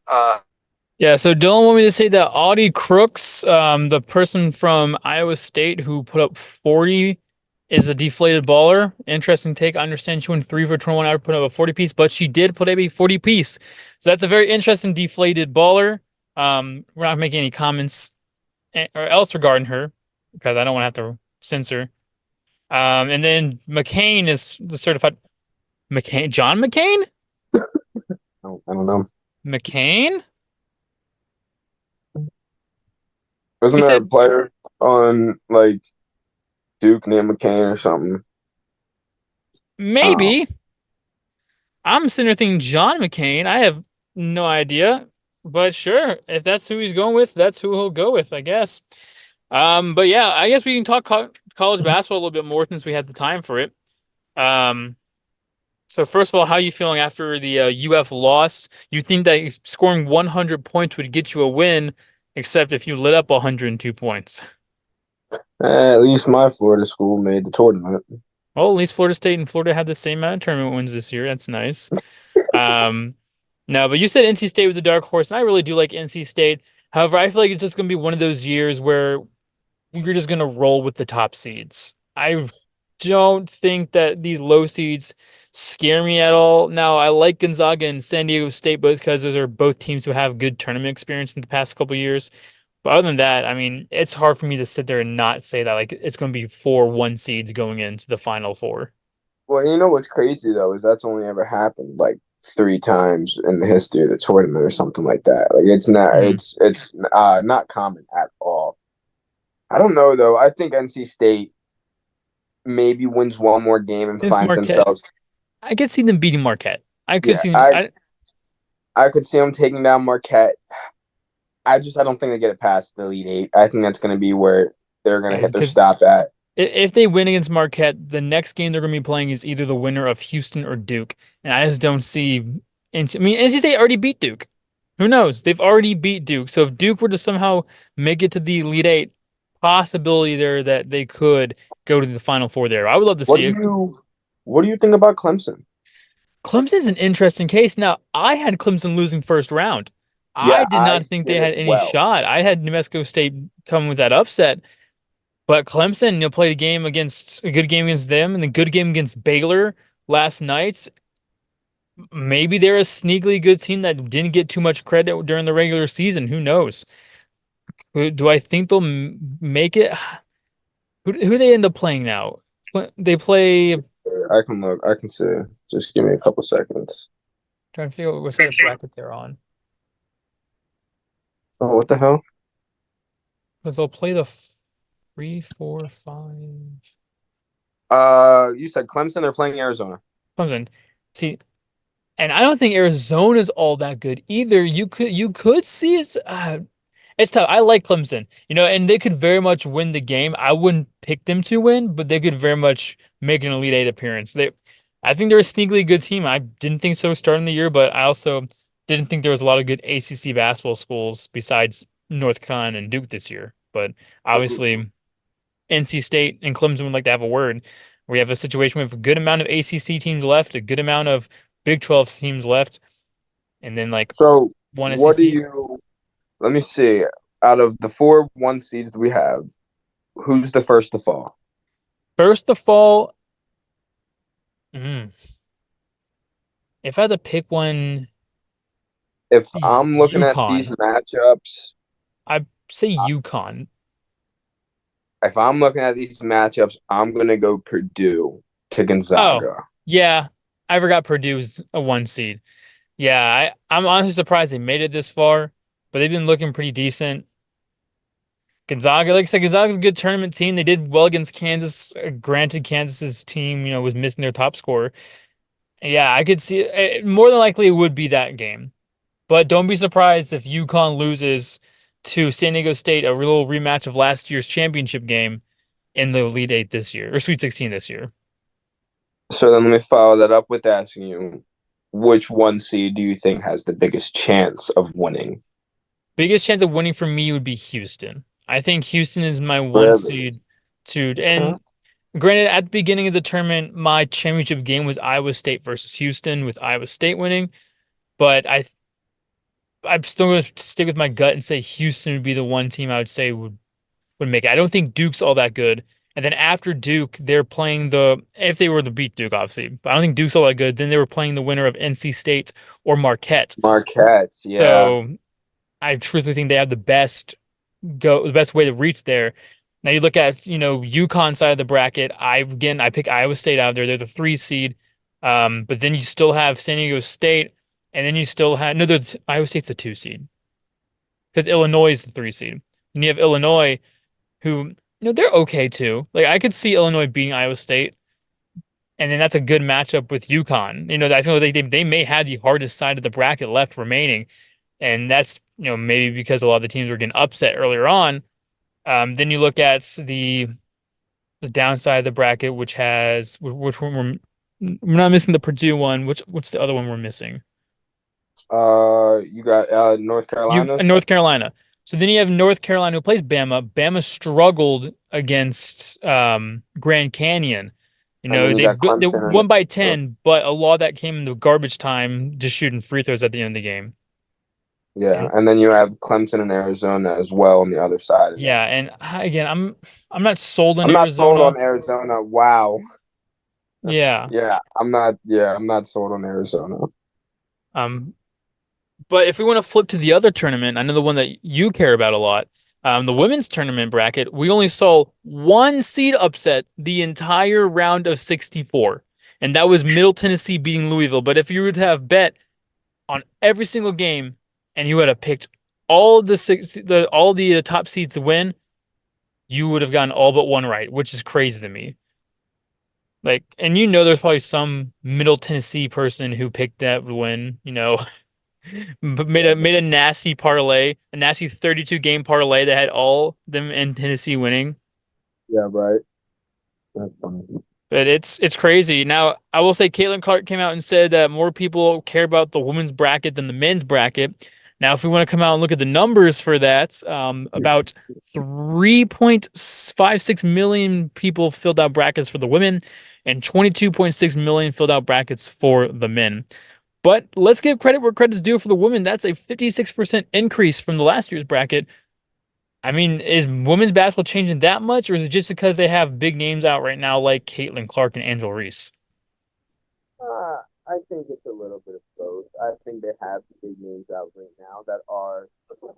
Yeah, so Dylan want me to say that Audie Crooks, the person from Iowa State who put up 40, is a deflated baller. Interesting take. I understand she went 3 for 21 out, put up a 40 piece, but she did put up a 40 piece. So that's a very interesting deflated baller. We're not making any comments or else regarding her because I don't want to have to censor. And then McCain is the certified McCain. John McCain? I don't know. McCain? Wasn't He there a said player on like Duke named McCain or something? Oh, maybe. I'm sitting there thinking John McCain. I have no idea, but sure, if that's who he's going with, that's who he'll go with, I guess. But yeah, I guess we can talk college basketball a little bit more since we had the time for it. Um, so first of all, how are you feeling after the UF loss? You think that scoring 100 points would get you a win, except if you lit up 102 points. at least my Florida school made the tournament. Well, at least Florida State and Florida had the same amount of tournament wins this year. That's nice. Um, no, but you said NC State was a dark horse, and I really do like NC State. However, I feel like it's just going to be one of those years where you're just going to roll with the top seeds. I don't think that these low seeds scare me at all. Now, I like Gonzaga and San Diego State both because those are both teams who have good tournament experience in the past couple of years. But other than that, I mean, it's hard for me to sit there and not say that like it's going to be 4 1 seeds going into the Final Four. Well, you know what's crazy though is that's only ever happened like 3 times in the history of the tournament or something like that. Like Mhm. it's not common at all. I don't know though. I think NC State maybe wins one more game and It's finds Marquette. themselves. I could see them beating Marquette. I could Yeah, see. I could see them taking down Marquette. I don't think they get it past the Elite Eight. I think that's going to be where they're going to hit their Because stop at. if they win against Marquette, the next game they're going to be playing is either the winner of Houston or Duke, and I just don't see. I mean, NC State already beat Duke. Who knows? They've already beat Duke. So if Duke were to somehow make it to the Elite Eight, possibility there that they could go to the Final Four there. I would love to What see do it. you think about Clemson? Clemson's an interesting case. Now, I had Clemson losing first round. I Yeah, did I not think they did had as any well. shot. I had New Mexico State coming with that upset, but Clemson, played a good game against them and a good game against Baylor last night. Maybe they're a sneakily good team that didn't get too much credit during the regular season. Who knows? Do I think they'll make it? Who do they end up playing now? They play. I can look. I can see. Just give me a couple seconds. Trying to figure out what side of bracket they're on. Oh, what the hell? Because they'll play the 3, 4, 5. You said Clemson. They're playing Arizona. Clemson. See, and I don't think Arizona's all that good either. You could see it's tough. I like Clemson, and they could very much win the game. I wouldn't pick them to win, but they could very much make an Elite Eight appearance. I think they're a sneakily good team. I didn't think so starting the year, but I also didn't think there was a lot of good ACC basketball schools besides North Carolina and Duke this year. But obviously, NC State and Clemson would like to have a word. We have a situation with a good amount of ACC teams left, a good amount of Big 12 teams left, and then like So, one what do SEC. you? Let me see. Out of the 4-1 seeds that we have, who's the first to fall? First of all, mm, if I had to pick one, If I'm looking at these UConn. matchups, I'd say UConn. if I'm looking at these matchups, I'm gonna go Purdue to Oh, Gonzaga. yeah. I forgot Purdue's a 1 seed. Yeah, I'm honestly surprised they made it this far, but they've been looking pretty decent. Gonzaga, like I said, Gonzaga's a good tournament team. They did well against Kansas. Granted, Kansas's team, was missing their top scorer. Yeah, I could see more than likely it would be that game. But don't be surprised if UConn loses to San Diego State, a real rematch of last year's championship game in the Elite Eight this year, or Sweet 16 this year. So then let me follow that up with asking you, which 1 seed do you think has the biggest chance of winning? Biggest chance of winning for me would be Houston. I think Houston is my one Really? seed to, Okay. and granted, at the beginning of the tournament, my championship game was Iowa State versus Houston, with Iowa State winning. But I'm still going to stick with my gut and say Houston would be the one team I would say would make it. I don't think Duke's all that good. And then after Duke, they're playing if they were to beat Duke, obviously, but I don't think Duke's all that good. Then they were playing the winner of NC State or Marquette. Marquette, yeah. So I truthfully think they have the best way to reach there. Now you look at, UConn side of the bracket. I pick Iowa State out there. They're the 3 seed. But then you still have San Diego State, and then you still have no, Iowa State's the 2 seed because Illinois is the 3 seed. And you have Illinois, who they're okay too. Like I could see Illinois beating Iowa State, and then that's a good matchup with UConn. I feel like they may have the hardest side of the bracket left remaining, and that's maybe because a lot of the teams were getting upset earlier on. Then you look at the downside of the bracket, which one we're not missing the Purdue one. What's the other one we're missing? You got North You Carolina, North Carolina. So then you have North Carolina who plays Bama. Bama struggled against Grand Canyon. and then you got They Clemson and won by Arizona. 10, but a lot of that came in the garbage time, just shooting free throws at the end of the game. Yeah, And and then you have Clemson and Arizona as well on the other side of it. yeah, and again, I'm not sold on I'm not sold Arizona. on Arizona. Wow. Yeah. Yeah, I'm not. Yeah, I'm not sold on Arizona. Um, But if we want to flip to the other tournament, I know the one that you care about a lot, the women's tournament bracket, we only saw 1 seed upset the entire round of 64, and that was Middle Tennessee beating Louisville. But if you were to have bet on every single game, and you would have picked all the top seeds to win, you would have gotten all but one right, which is crazy to me. Like, and there's probably some Middle Tennessee person who picked that would win. But made a nasty parlay, a nasty 32 game parlay that had all them in Tennessee winning. Yeah, right. That's funny. But it's crazy. Now, I will say Caitlin Clark came out and said that more people care about the women's bracket than the men's bracket. Now, if we want to come out and look at the numbers for that, about 3.56 million people filled out brackets for the women and 22.6 million filled out brackets for the men. But let's give credit where credit's due for the women. That's a 56% increase from the last year's bracket. I mean, is women's basketball changing that much, or is it just because they have big names out right now like Caitlin Clark and Angel Reese? I think it's a little bit of both. I think they have big names out right now that are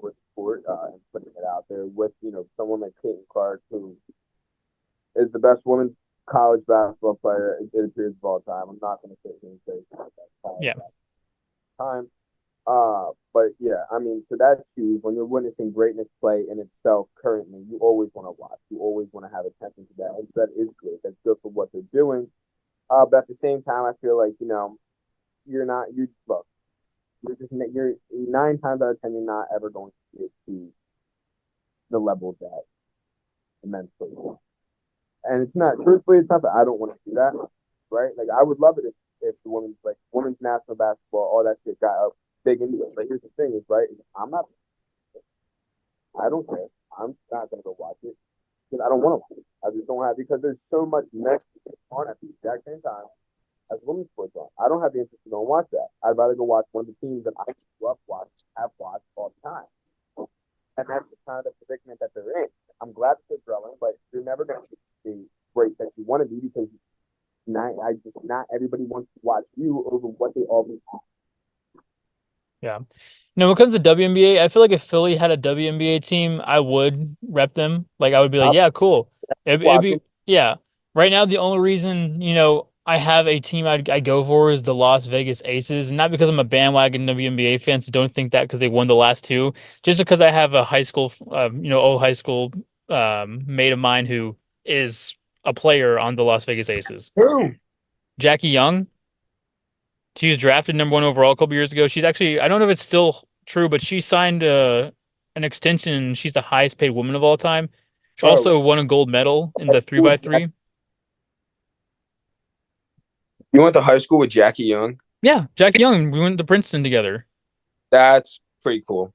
with sport and putting it out there with someone like Caitlin Clark, who is the best women's college basketball player it appears of all time. I'm not going to sit here and say she's the best college Yeah. basketball time. But yeah, I mean, so that's huge. When you're witnessing greatness play in itself currently, you always want to watch. You always want to have attention to that. And that is good. That's good for what they're doing. But at the same time, I feel like you're not you look. You're 9 times out of 10, you're not ever going to get to the level that the men's play. And it's not truthfully, it's not that I don't want to do that, right? Like I would love it if the women's national basketball, all that shit got up big into it. But here's the thing is right, I'm not I don't care. I'm not gonna go watch it because I don't want to watch it. I just don't have because there's so much next on at the exact same time as women's sports on. I don't have the interest to go and watch that. I'd rather go watch one of the teams that I grew up watching, have watched all the time. And that's just kind of the predicament that they're in. I'm glad that they're growing, but you're never going to be great that you want to be because not everybody wants to watch you over what they already have. Yeah. Now, when it comes to WNBA, I feel like if Philly had a WNBA team, I would rep them. Like, I would be like, I'll yeah, cool. It'd watch be, them. yeah. Right now, the only reason, I have a team I go for is the Las Vegas Aces. And not because I'm a bandwagon WNBA fan, so don't think that because they won the last two. Just because I have a high school, old high school mate of mine who is a player on the Las Vegas Aces. Who? Jackie Young. She was drafted #1 overall a couple years ago. She's actually, I don't know if it's still true, but she signed an extension and she's the highest paid woman of all time. She Charlotte. also won a gold medal in the 3x3. You went to high school with Jackie Young? Yeah, Jackie Young, we went to Princeton together. That's pretty cool.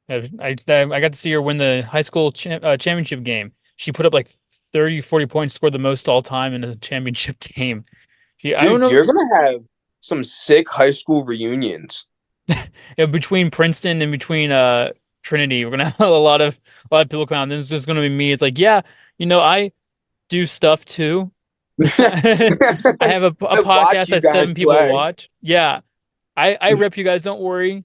I got to see her win the high school championship game. She put up like 30, 40 points, scored the most all time in a championship game. I don't Dude, know. you're gonna have some sick high school reunions. Yeah, between Princeton and between Trinity, we're gonna have a lot of people come out. And this is just gonna be me. It's like, yeah, I do stuff too. I have a I watch podcast you that guys 7 people play. watch. Yeah, I rep you guys. Don't worry,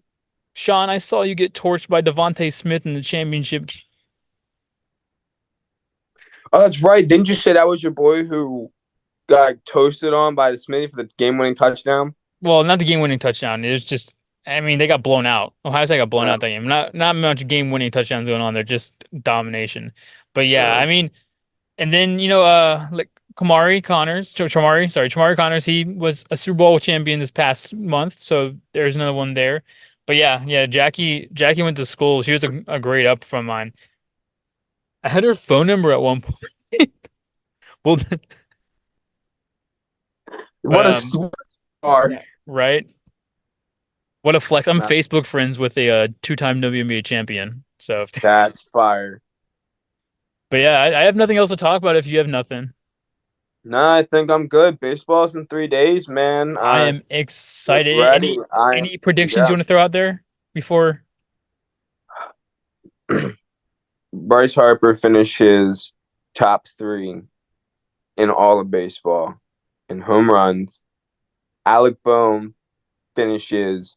Sean. I saw you get torched by Devontae Smith in the championship. Oh, that's right. Didn't you say that was your boy who got toasted on by the Smitty for the game-winning touchdown? Well, not the game-winning touchdown. It was just, I mean, they got blown out. Ohio State got blown out that game. Not much game-winning touchdowns going on there. Just domination. But yeah, I mean. And then, like Chamari Connors, he was a Super Bowl champion this past month, so there's another one there. But yeah, Jackie went to school. She was a grade up from mine. I had her phone number at one point. Well, but What a star! yeah, right. What a flex. I'm Nah, Facebook friends with a two-time WNBA champion. So, that's fire. but yeah, I have nothing else to talk about if you have nothing. No, I think I'm good. Baseball's in 3 days, man. I am Get excited. ready. Any predictions you Yeah. want to throw out there before? Bryce Harper finishes top 3 in all of baseball in home runs. Alec Bohm finishes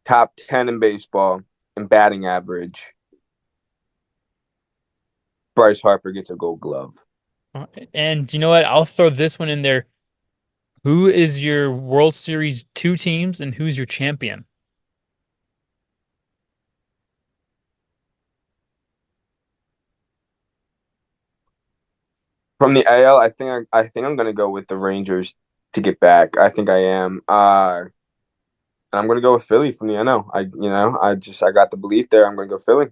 top 10 in baseball in batting average. Bryce Harper gets a gold glove. And you know what? I'll throw this one in there. Who is your World Series two teams and who's your champion? From the AL, I think I'm gonna go with the Rangers to get back. I think I am. And I'm gonna go with Philly from the NL. I got the belief there. I'm gonna go Philly.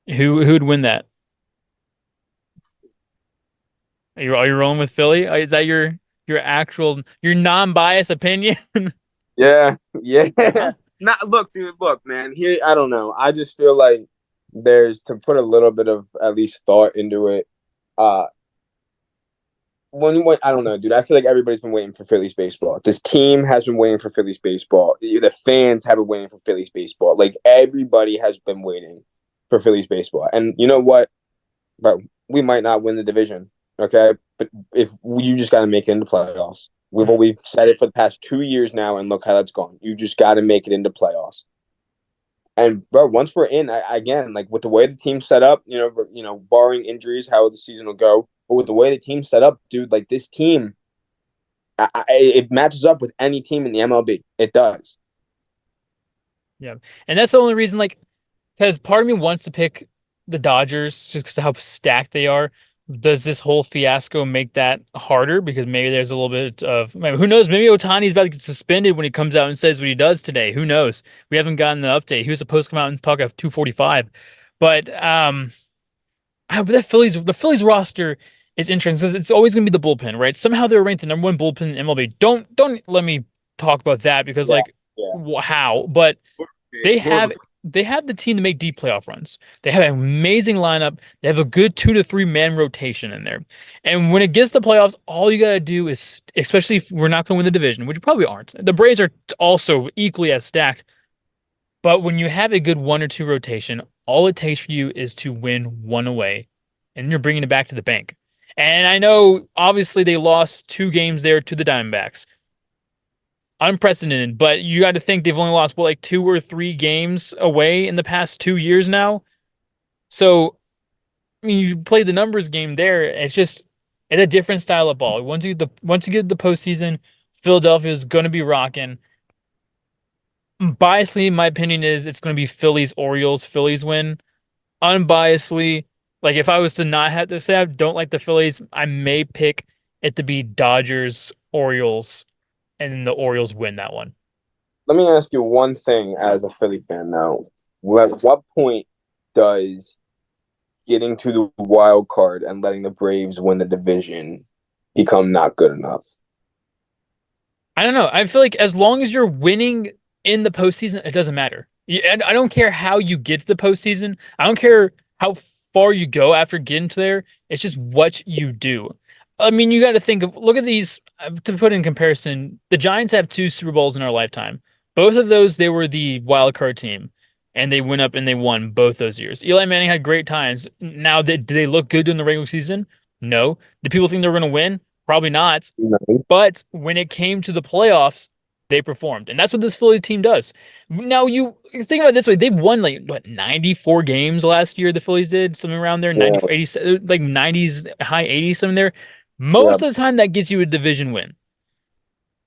Who'd win that? Are you rolling with Philly? Is that your actual your non-biased opinion? Yeah, yeah. Uh-huh. Not look, dude. Look, man. Here, I don't know. I just feel like there's to put a little bit of at least thought into it. Uh, when you wait, I don't know, dude. I feel like everybody's been waiting for Phillies baseball. This team has been waiting for Phillies baseball. The fans have been waiting for Phillies baseball. Like everybody has been waiting for Phillies baseball. And you know what? But we might not win the division. Okay, but if you just got to make it into playoffs. We've said it for the past 2 years now, and look how that's gone. You just got to make it into playoffs. And bro, once we're in, again, like with the way the team's set up, barring injuries, how the season will go. But with the way the team's set up, dude, like this team, it matches up with any team in the MLB. It does. Yeah. And that's the only reason, like, because part of me wants to pick the Dodgers just because of how stacked they are. Does this whole fiasco make that harder? Because maybe there's a little bit of, maybe, who knows? Maybe Otani's about to get suspended when he comes out and says what he does today. Who knows? We haven't gotten the update. He was supposed to come out and talk at 2:45, but but the Phillies roster is interesting because it's always going to be the bullpen, right? Somehow they're ranked the number one bullpen in MLB. Don't let me talk about that because Yeah, like yeah. how, but they More of have they have the team to make deep playoff runs. They have an amazing lineup. They have a good 2 to 3 man rotation in there. And when it gets to playoffs, all you got to do is, especially if we're not going to win the division, which we probably aren't. The Braves are also equally as stacked. But when you have a good 1 or 2 rotation, all it takes for you is to win one away, and you're bringing it back to the bank. And I know, obviously, they lost 2 games there to the Diamondbacks, unprecedented. But you got to think they've only lost what, like 2 or 3 games away in the past 2 years now. So I mean, you play the numbers game there. It's a different style of ball. Once you get the postseason, Philadelphia is going to be rocking. Biasedly, my opinion is it's going to be Phillies Orioles. Phillies win. Unbiasedly, like if I was to not have to say I don't like the Phillies, I may pick it to be Dodgers Orioles, and then the Orioles win that one. Let me ask you one thing as a Philly fan now. At what point does getting to the wild card and letting the Braves win the division become not good enough? I don't know. I feel like as long as you're winning in the postseason, it doesn't matter. And I don't care how you get to the postseason. I don't care how far you go after getting to there. It's just what you do. I mean, you got to think of look at these to put in comparison. The Giants have 2 Super Bowls in our lifetime. Both of those, they were the wild card team, and they went up and they won both those years. Eli Manning had great times. Now, did they look good during the regular season? No. Did people think they were going to win? Probably not. No. But when it came to the playoffs, they performed. And that's what this Phillies team does. Now you think about it this way, they've won like what 94 games last year, the Phillies did, something around there, Yeah, 94, 80, like 90s, high 80s, something there. yeah, Most of the time that gets you a division win.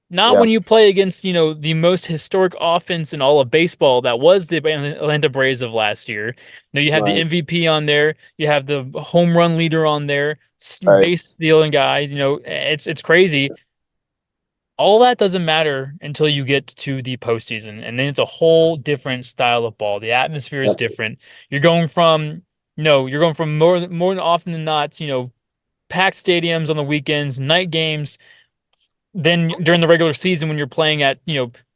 Not yeah. when you play against, the most historic offense in all of baseball that was the Atlanta Braves of last year. Now you have the Right, MVP on there, you have the home run leader on there, right. base stealing guys, it's crazy. All that doesn't matter until you get to the postseason, and then it's a whole different style of ball. The atmosphere is Yep. different. You're going from more than often than not, packed stadiums on the weekends, night games. Then during the regular season, when you're playing at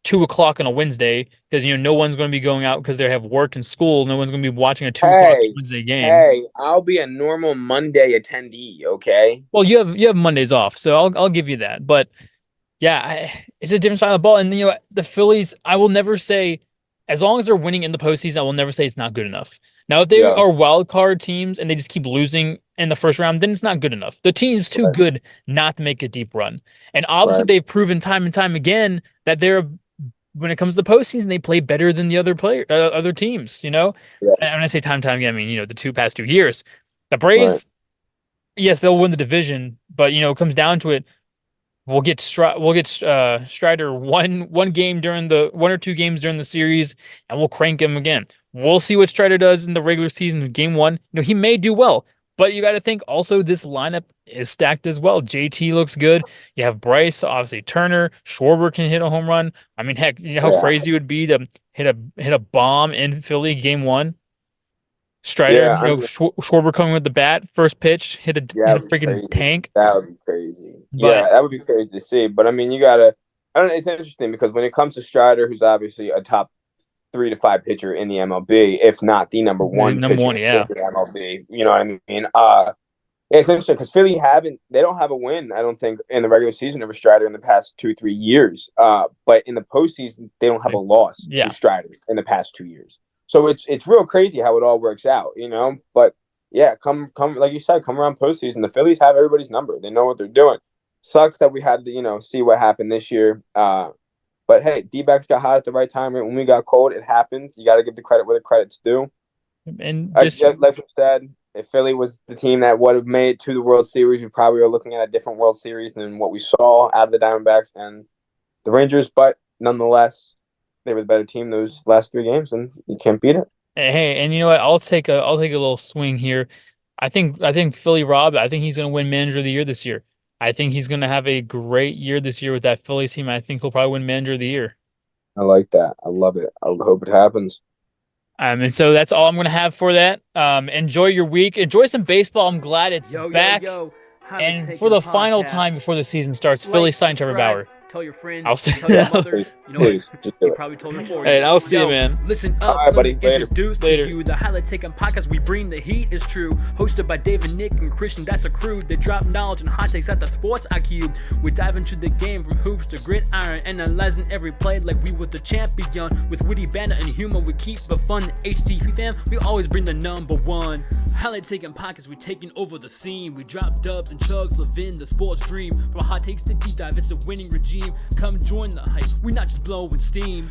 2 o'clock on a Wednesday, because no one's going to be going out because they have work and school. No one's going to be watching a 2 o'clock Hey, Wednesday game. hey, I'll be a normal Monday attendee, okay? Well, you have Mondays off, so I'll give you that. But yeah, it's a different style of ball. And the Phillies, I will never say, as long as they're winning in the postseason, I will never say it's not good enough. Now, if they Yeah, are wild card teams and they just keep losing in the first round, then it's not good enough. The team's too right, good not to make a deep run. And obviously, right. they've proven time and time again that when it comes to the postseason, they play better than the other teams. Yeah, And when I say time and time again, I mean the past 2 years. The right. Braves, yes, they'll win the division, but it comes down to it. We'll get Strider one game during the 1 or 2 games during the series, and we'll crank him again. We'll see what Strider does in the regular season, game one. He may do well. But you got to think also this lineup is stacked as well. JT looks good. You have Bryce, obviously Turner, Schwarber can hit a home run. I mean, heck, you know how Yeah, crazy it would be to hit a bomb in Philly game one. Strider, yeah. I mean, Schwarber coming with the bat, first pitch, yeah, hit a that would be freaking crazy. tank. That would be crazy. But Yeah, that would be crazy to see. But I mean, you gotta. I don't know. It's interesting because when it comes to Strider, who's obviously a top 3 to 5 pitcher in the MLB, if not the number one number pitcher one, in yeah. the MLB. You know what I mean? It's interesting because Philly haven't. They don't have a win. I don't think in the regular season over Strider in the past 2 3 years. But in the postseason, they don't have a loss to Yeah. Strider in the past 2 years. So it's real crazy how it all works out. But yeah, come like you said, come around postseason. The Phillies have everybody's number. They know what they're doing. Sucks that we had to see what happened this year. But hey, D-backs got hot at the right time. When we got cold, it happened. You got to give the credit where the credit's due. And just Like we said, if Philly was the team that would have made it to the World Series, we probably are looking at a different World Series than what we saw out of the Diamondbacks and the Rangers. But nonetheless, they were the better team those last 3 games, and you can't beat it. hey, and you know what? I'll take a little swing here. I think Philly Rob, I think he's gonna win manager of the year this year. I think he's gonna have a great year this year with that Phillies team. I think he'll probably win manager of the year. I like that. I love it. I hope it happens. And so that's all I'm gonna have for that. Enjoy your week. Enjoy some baseball. I'm glad it's Yo, yo, back. yo. And for the final time before the season starts, Philly signed Trevor Bauer. Tell your friends, I'll see. tell your mother. You know Please, what? just He do it. probably told her for you. Hey, I'll see you, Yo, man. Listen up, All right, let buddy. me Later. introduce Later. to you the Highlight Taken podcast. We bring the heat is true. Hosted by David, Nick, and Christian. That's a crew. They drop knowledge and hot takes at the sports IQ. We dive into the game from hoops to gridiron, analyzing every play like we were the champion. With witty banter and humor, we keep the fun. HTP fam, we always bring the number one. Highlight Taken podcast, we taking over the scene. We drop dubs and chugs, living the sports dream. From hot takes to deep dive, it's a winning regime. Come join the hype. We not just blowing steam.